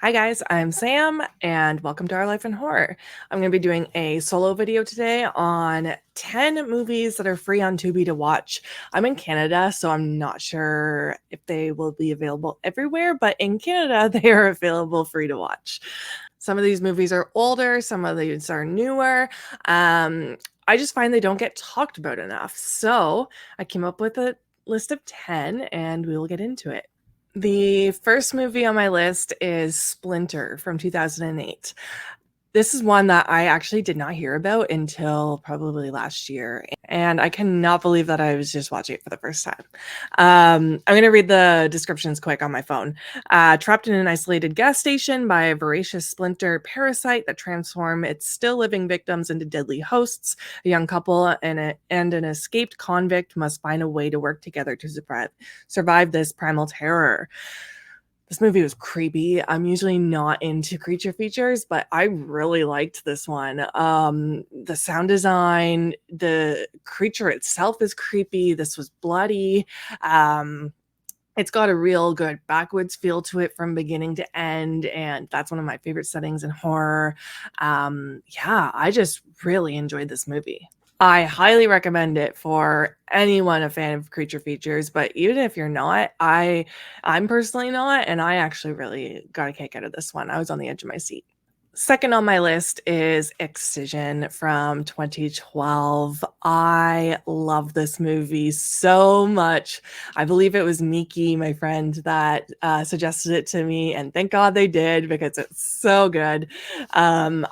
Hi guys, I'm Sam and welcome to Our Life in Horror. I'm going to be doing a solo video today on 10 movies that are free on Tubi to watch. I'm in Canada, so I'm not sure if they will be available everywhere, but in Canada, they are available free to watch. Some of these movies are older, some of these are newer. I just find they don't get talked about enough. So I came up with a list of 10 and we will get into it. The first movie on my list is Splinter from 2008. This is one that I actually did not hear about until probably last year, and I cannot believe that I was just watching it for the first time. I'm going to read the descriptions quick on my phone. Trapped in an isolated gas station by a voracious splinter parasite that transforms its still living victims into deadly hosts, a young couple and an escaped convict must find a way to work together to survive this primal terror. This movie was creepy. I'm usually not into creature features, but I really liked this one. The sound design, the creature itself is creepy. This was bloody. It's got a real good backwoods feel to it from beginning to end, and that's one of my favorite settings in horror. Yeah, I just really enjoyed this movie. I highly recommend it for anyone a fan of creature features, but even if you're not, I'm personally not, and I actually really got a kick out of this one. I was on the edge of my seat. Second on my list is Excision from 2012. I love this movie so much. I believe it was Miki, my friend, that suggested it to me, and thank God they did because it's so good. I'll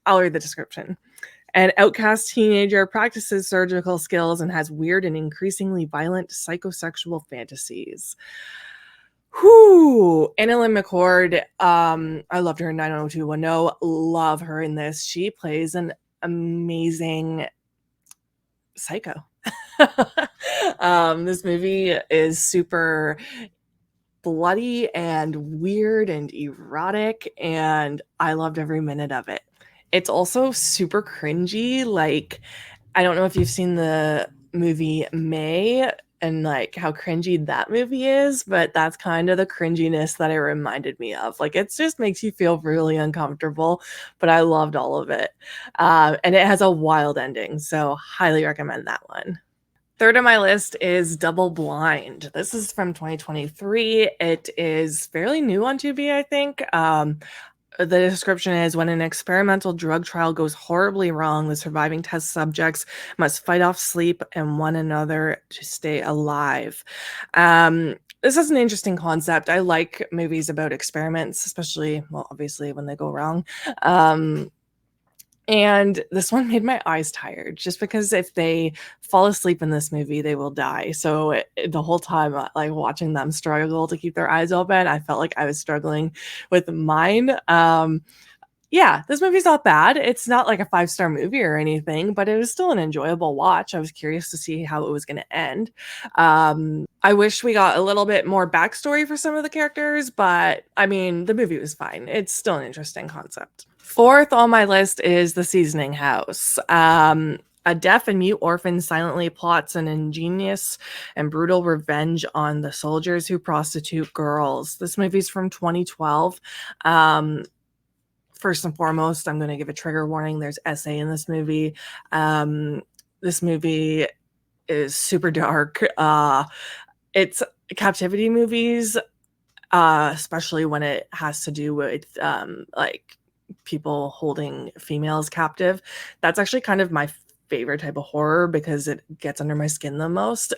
read the description. An outcast teenager practices surgical skills and has weird and increasingly violent psychosexual fantasies. Whoo! Annalyn McCord, I loved her in 90210. Love her in this. She plays an amazing psycho. This movie is super bloody and weird and erotic, and I loved every minute of it. It's also super cringy. Like, I don't know if you've seen the movie May and like how cringy that movie is, but that's kind of the cringiness that it reminded me of. Like, it just makes you feel really uncomfortable, but I loved all of it. And it has a wild ending, so highly recommend that one. Third on my list is Double Blind. This is from 2023. It is fairly new on Tubi, I think. The description is when an experimental drug trial goes horribly wrong, the surviving test subjects must fight off sleep and one another to stay alive. This is an interesting concept. I like movies about experiments, especially, well, obviously when they go wrong. And this one made my eyes tired just because if they fall asleep in this movie, they will die. So the whole time, like watching them struggle to keep their eyes open, I felt like I was struggling with mine. Yeah, this movie's not bad. It's not like a 5-star movie or anything, but it was still an enjoyable watch. I was curious to see how it was going to end. I wish we got a little bit more backstory for some of the characters, but I mean, the movie was fine. It's still an interesting concept. Fourth on my list is The Seasoning House. A deaf and mute orphan silently plots an ingenious and brutal revenge on the soldiers who prostitute girls. This movie's from 2012. First and foremost, I'm going to give a trigger warning. There's SA in this movie. This movie is super dark. It's captivity movies, especially when it has to do with like people holding females captive. That's actually kind of my favorite type of horror because it gets under my skin the most.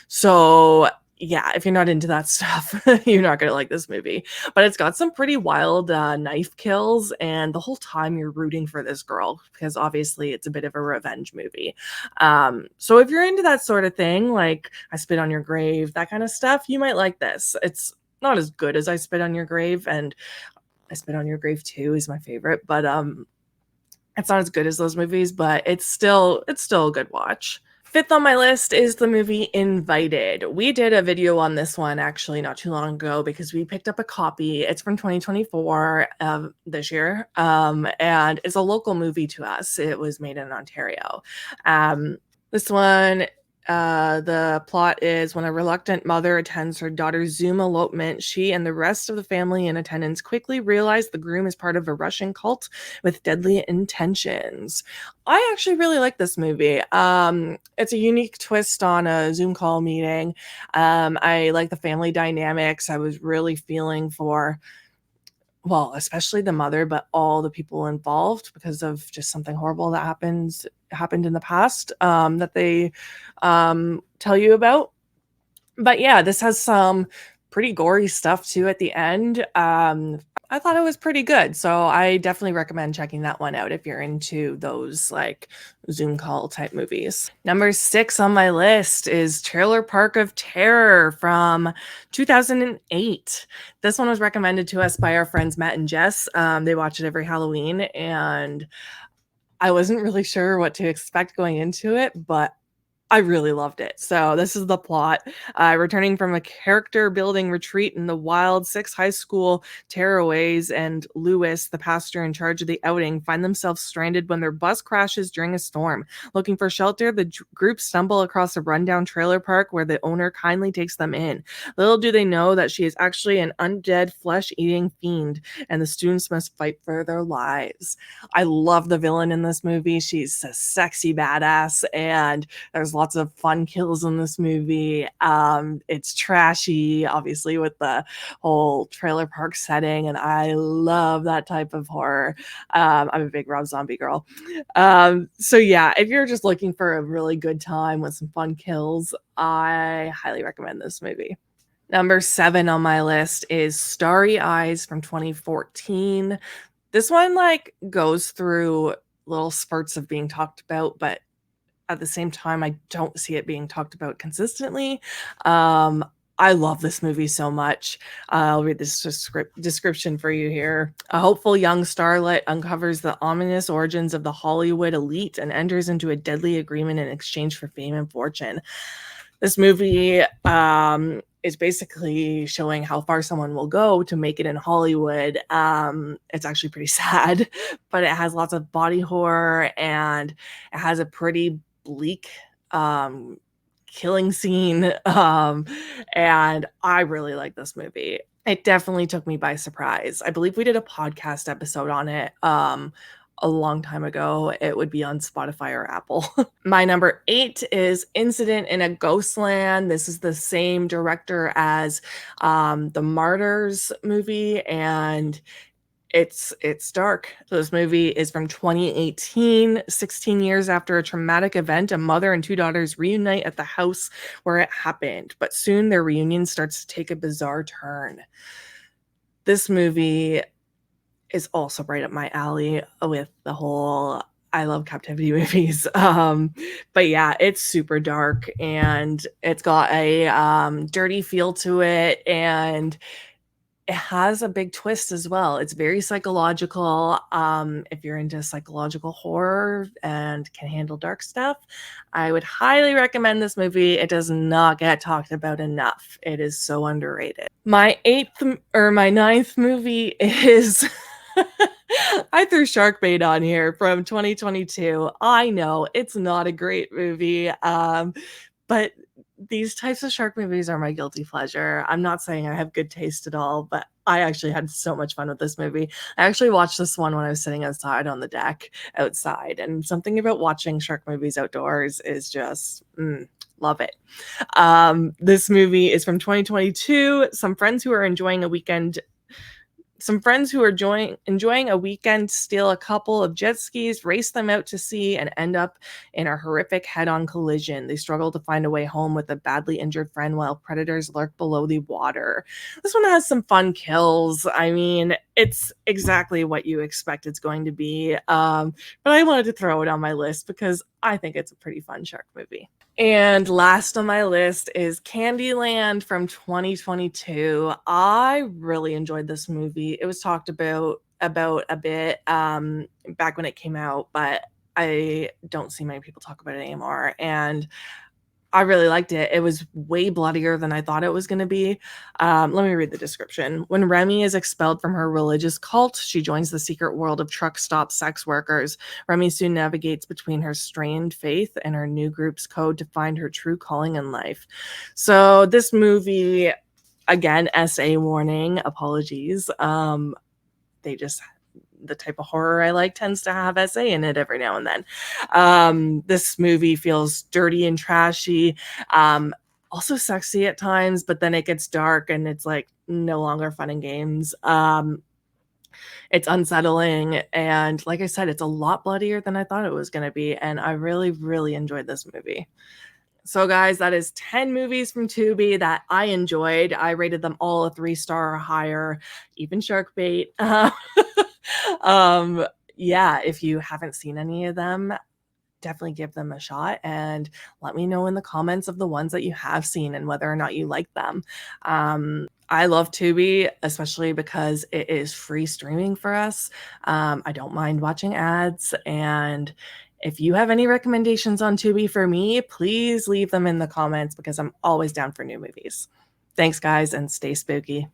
So yeah, if you're not into that stuff, you're not gonna like this movie. But it's got some pretty wild knife kills, and the whole time you're rooting for this girl because obviously it's a bit of a revenge movie. So if you're into that sort of thing, like I Spit on Your Grave, that kind of stuff, you might like this. It's not as good as I Spit on Your Grave, and I Spit on Your Grave 2 is my favorite, but it's not as good as those movies, but it's still a good watch. Fifth on my list is the movie Invited. We did a video on this one actually not too long ago because we picked up a copy. It's from 2024 this year, and it's a local movie to us. It was made in Ontario. This one The plot is when a reluctant mother attends her daughter's Zoom elopement, she and the rest of the family in attendance quickly realize the groom is part of a Russian cult with deadly intentions. I actually really like this movie. It's a unique twist on a Zoom call meeting. I like the family dynamics. I was really feeling for, well, especially the mother, but all the people involved because of just something horrible that happened in the past, that they tell you about. But yeah, this has some pretty gory stuff too at the end. I thought it was pretty good, so I definitely recommend checking that one out if you're into those like Zoom call type movies. Number 6 on my list is Trailer Park of Terror from 2008. This one was recommended to us by our friends Matt and Jess. They watch it every Halloween, and I wasn't really sure what to expect going into it, but I really loved it. So this is the plot. Returning from a character building retreat in the wild, 6 high school tearaways and Lewis, the pastor in charge of the outing, find themselves stranded when their bus crashes during a storm. Looking for shelter, the group stumble across a rundown trailer park where the owner kindly takes them in. Little do they know that she is actually an undead, flesh-eating fiend, and the students must fight for their lives. I love the villain in this movie. She's a sexy badass, and there's lots of fun kills in this movie. It's trashy, obviously, with the whole trailer park setting, and I love that type of horror. I'm a big Rob Zombie girl. So yeah, if you're just looking for a really good time with some fun kills, I highly recommend this movie. Number 7 on my list is Starry Eyes from 2014. This one like goes through little spurts of being talked about, but at the same time, I don't see it being talked about consistently. I love this movie so much. I'll read this description for you here. A hopeful young starlet uncovers the ominous origins of the Hollywood elite and enters into a deadly agreement in exchange for fame and fortune. This movie is basically showing how far someone will go to make it in Hollywood. It's actually pretty sad, but it has lots of body horror, and it has a pretty bleak killing scene. And I really like this movie. It definitely took me by surprise. I believe we did a podcast episode on it a long time ago. It would be on Spotify or Apple. My number 8 is Incident in a Ghostland. This is the same director as the Martyrs movie, and it's dark. So this movie is from 2018, 16 years after a traumatic event. A mother and 2 daughters reunite at the house where it happened, but soon their reunion starts to take a bizarre turn. This movie is also right up my alley with the whole I love captivity movies. But yeah, it's super dark, and it's got a dirty feel to it, and it has a big twist as well. It's very psychological. If you're into psychological horror and can handle dark stuff, I would highly recommend this movie. It does not get talked about enough. It is so underrated. My ninth movie is I threw Sharkbait on here from 2022. I know it's not a great movie, but these types of shark movies are my guilty pleasure. I'm not saying I have good taste at all, but I actually had so much fun with this movie. I actually watched this one when I was sitting outside on the deck outside, and something about watching shark movies outdoors is just love it. This movie is from 2022. Some friends who are enjoying a weekend steal a couple of jet skis, race them out to sea, and end up in a horrific head-on collision. They struggle to find a way home with a badly injured friend while predators lurk below the water. This one has some fun kills. I mean, it's exactly what you expect it's going to be. But I wanted to throw it on my list because I think it's a pretty fun shark movie. And last on my list is Candyland from 2022. I really enjoyed this movie. It was talked about a bit back when it came out, but I don't see many people talk about it anymore. And I really liked it. It was way bloodier than I thought it was going to be. Let me read the description. When Remy is expelled from her religious cult, she joins the secret world of truck stop sex workers. Remy soon navigates between her strained faith and her new group's code to find her true calling in life. So this movie, again, SA warning, apologies. They just the type of horror I like tends to have SA in it every now and then. This movie feels dirty and trashy, also sexy at times, but then it gets dark and it's like no longer fun and games. It's unsettling, and like I said, it's a lot bloodier than I thought it was going to be, and I really, really enjoyed this movie. So, guys, that is 10 movies from Tubi that I enjoyed. I rated them all a 3-star or higher, even Sharkbait. um, yeah, if you haven't seen any of them, definitely give them a shot and let me know in the comments of the ones that you have seen and whether or not you like them. I love Tubi, especially because it is free streaming for us. I don't mind watching ads, and if you have any recommendations on Tubi for me, please leave them in the comments because I'm always down for new movies. Thanks, guys, and stay spooky.